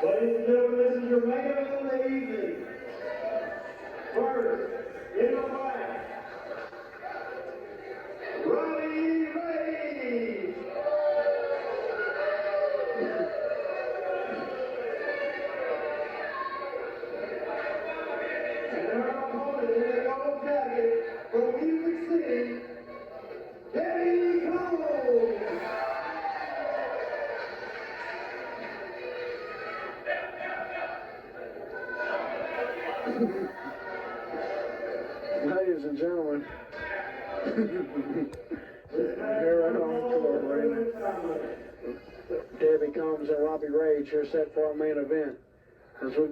Ladies and gentlemen, this is your main event of the evening. First, in the black, Ronnie Ray. And our opponent in the gold jacket from Music City, Debbie Cole. Ladies and gentlemen, here at home arena, Debbie Combs and Robbie Rage here set for our main event. As we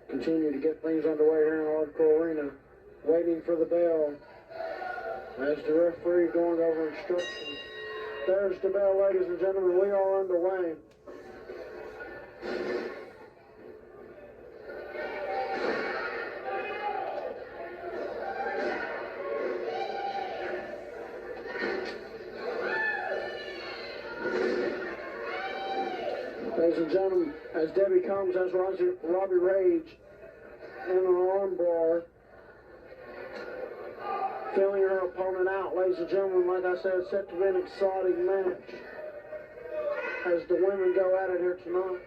continue to get things underway here in Hardcore Arena, waiting for the bell. As the referee going over instructions. There's the bell, ladies and gentlemen. We are underway. Ladies and gentlemen, as Debbie Combs has Robbie Rage in an arm bar, filling her opponent out. Ladies and gentlemen, like I said, it's set to be an exciting match as the women go at it here tonight.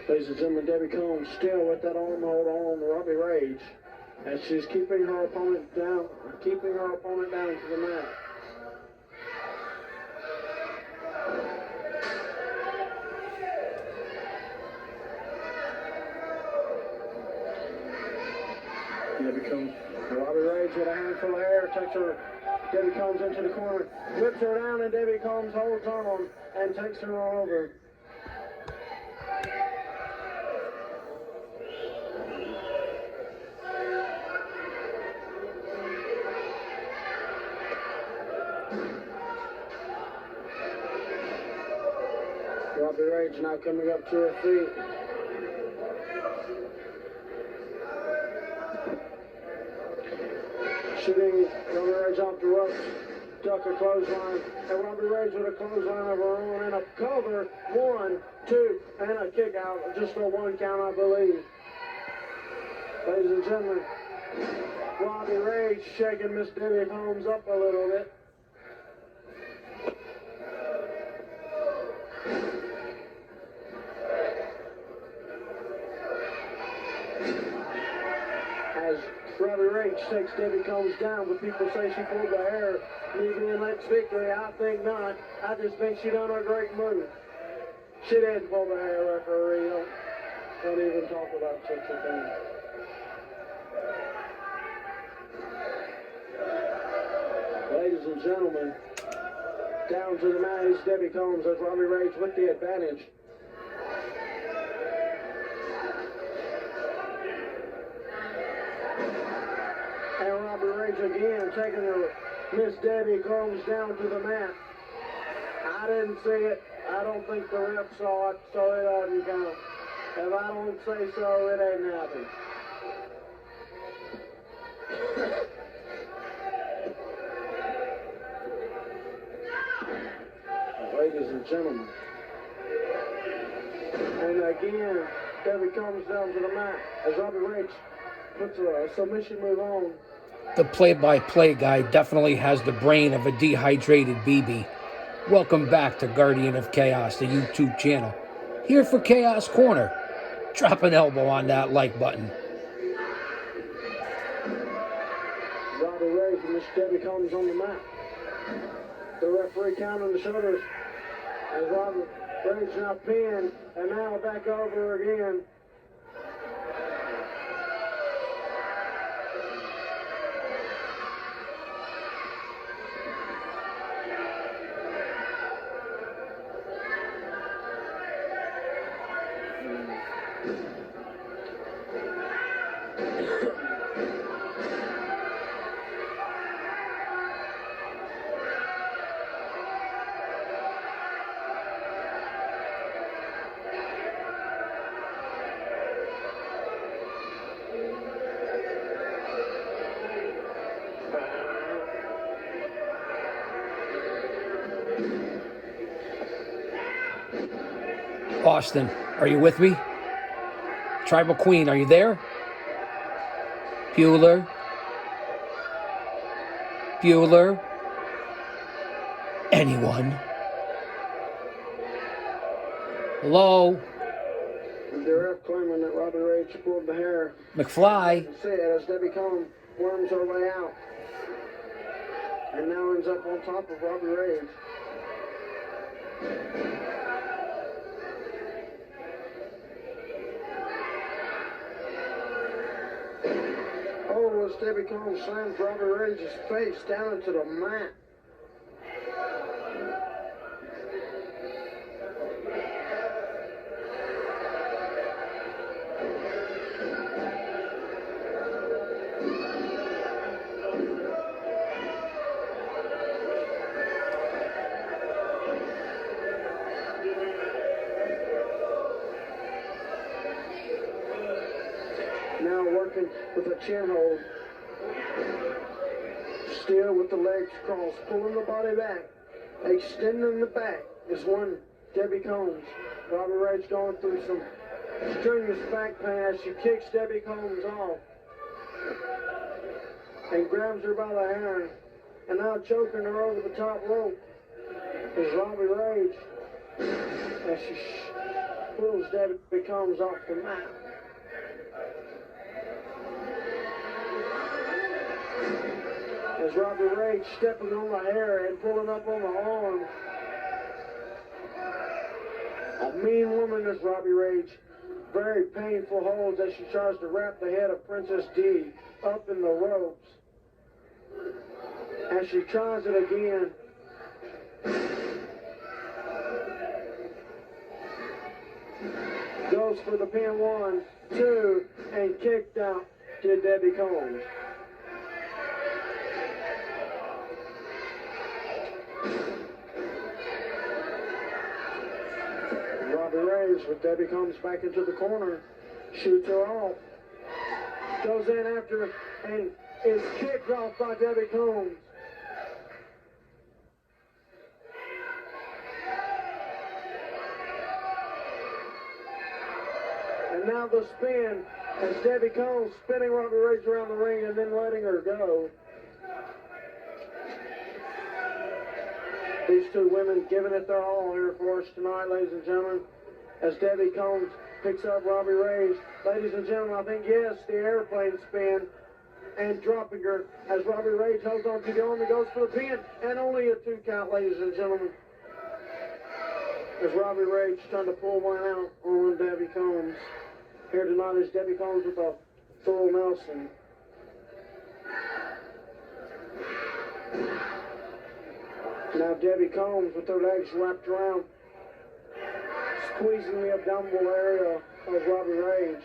Ladies and gentlemen, Debbie Combs still with that arm hold on Robbie Rage as she's keeping her opponent down to the mat. Debbie Combs, Robbie Rage with a handful of hair, takes her, Debbie Combs into the corner, whips her down, and Debbie Combs holds on and takes her all over. Robbie Rage now coming up to her feet. Shooting Robbie Rage off the ropes, duck a clothesline, and Robbie Rage with a clothesline of her own and a cover. 1, 2, and a kick out. Just for 1 count, I believe. Ladies and gentlemen, Robbie Rage shaking Miss Debbie Combs up a little bit. As Robbie Rage takes Debbie Combs down, but people say she pulled the hair, leaving in Lex victory. I think not. I just think she done a great move. She didn't pull the hair, referee. Don't even talk about such a thing. Ladies and gentlemen, down to the mat is Debbie Combs as Robbie Rage with the advantage. And Robbie Rage again taking her Miss Debbie Combs down to the mat. I didn't see it. I don't think the ref saw it, so it doesn't count. If I don't say so, it ain't happened. Ladies and gentlemen. And again, Debbie comes down to the mat as Robbie Rage puts a submission move on. The play-by-play guy definitely has the brain of a dehydrated BB. Welcome back to Guardian of Chaos, the YouTube channel. Here for Chaos Corner. Drop an elbow on that like button. Robbie Rage and Miss Debbie comes on the mat. The referee count on the shoulders as Robbie Rage now pinned and now back over again. Austin. Are you with me? Tribal Queen, are you there? Bueller. Bueller. Anyone? Hello? The ref claiming that Robbie Rage pulled the hair. McFly. Said as Debbie Combs worms her way out. And now ends up on top of Robbie Rage. Oh, as Debbie Combs slams Robbie Rage's face down into the mat. Now working with a chin hold. Still with the legs crossed, pulling the body back, extending the back is one Debbie Combs. Robbie Rage going through some strenuous back pain as she kicks Debbie Combs off and grabs her by the hair, and now choking her over the top rope is Robbie Rage as she pulls Debbie Combs off the mat. As Robbie Rage stepping on the hair and pulling up on the arm. A mean woman is Robbie Rage. Very painful holds as she tries to wrap the head of Princess D up in the ropes. As she tries it again. Goes for the pin 1, 2, and kicked out to Debbie Combs. Robbie Rage with Debbie Combs back into the corner, shoots her off, goes in after and is kicked off by Debbie Combs. And now the spin as Debbie Combs spinning Robbie Rage around the ring and then letting her go. These two women giving it their all here for us tonight, ladies and gentlemen, as Debbie Combs picks up Robbie Rage. Ladies and gentlemen, I think, yes, the airplane spin and dropping her as Robbie Rage holds on to the arm and goes for the pin, and only a 2 count, ladies and gentlemen. As Robbie Rage trying to pull one out on Debbie Combs. Here tonight is Debbie Combs with a full Nelson. Now Debbie Combs with her legs wrapped around, squeezing the abdominal area of Robbie Rage.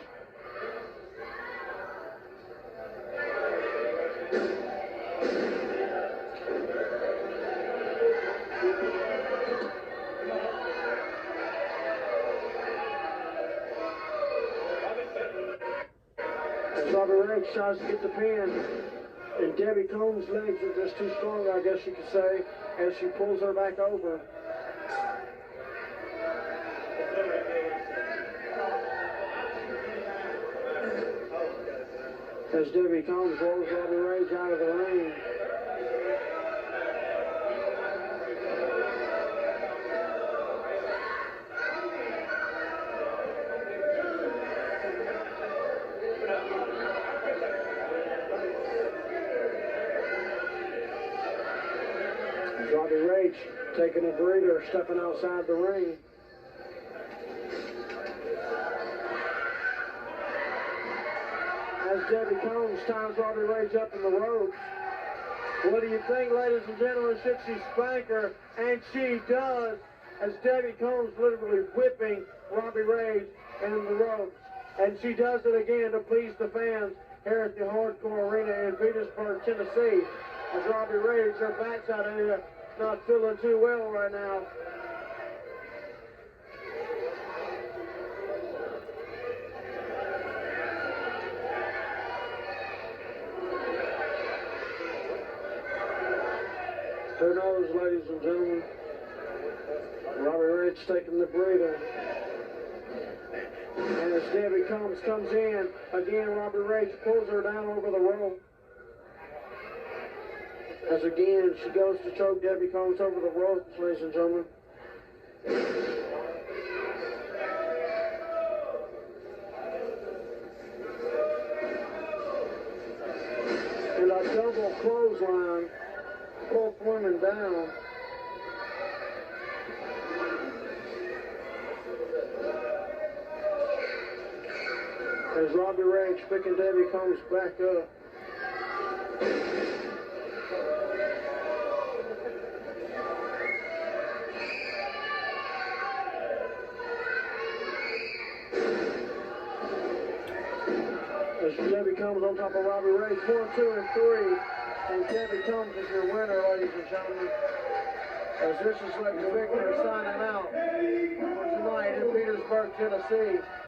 As Robbie Rage tries to get the pin, and Debbie Combs' legs are just too strong, I guess you could say, as she pulls her back over. As Debbie Combs rolls Robbie Rage out of the ring. Robbie Rage taking a breather, stepping outside the ring. As Debbie Combs ties Robbie Rage up in the ropes. What do you think, ladies and gentlemen? Should she spank her? And she does, as Debbie Combs literally whipping Robbie Rage in the ropes. And she does it again to please the fans here at the Hardcore Arena in Petersburg, Tennessee. As Robbie Rage, her backside area, not feeling too well right now. Who knows, ladies and gentlemen? Robbie Rage taking the breather. And as Debbie comes in, again, Robbie Rage pulls her down over the rope. As again, she goes to choke Debbie Combs over the ropes, ladies and gentlemen. And a double clothesline, both women down. As Robbie Rage picking Debbie Combs back up. As Debbie Combs on top of Robbie Rage, 1, 2, and 3. And Debbie Combs is your winner, ladies and gentlemen. As this is Lex Victor signing out for tonight in Petersburg, Tennessee.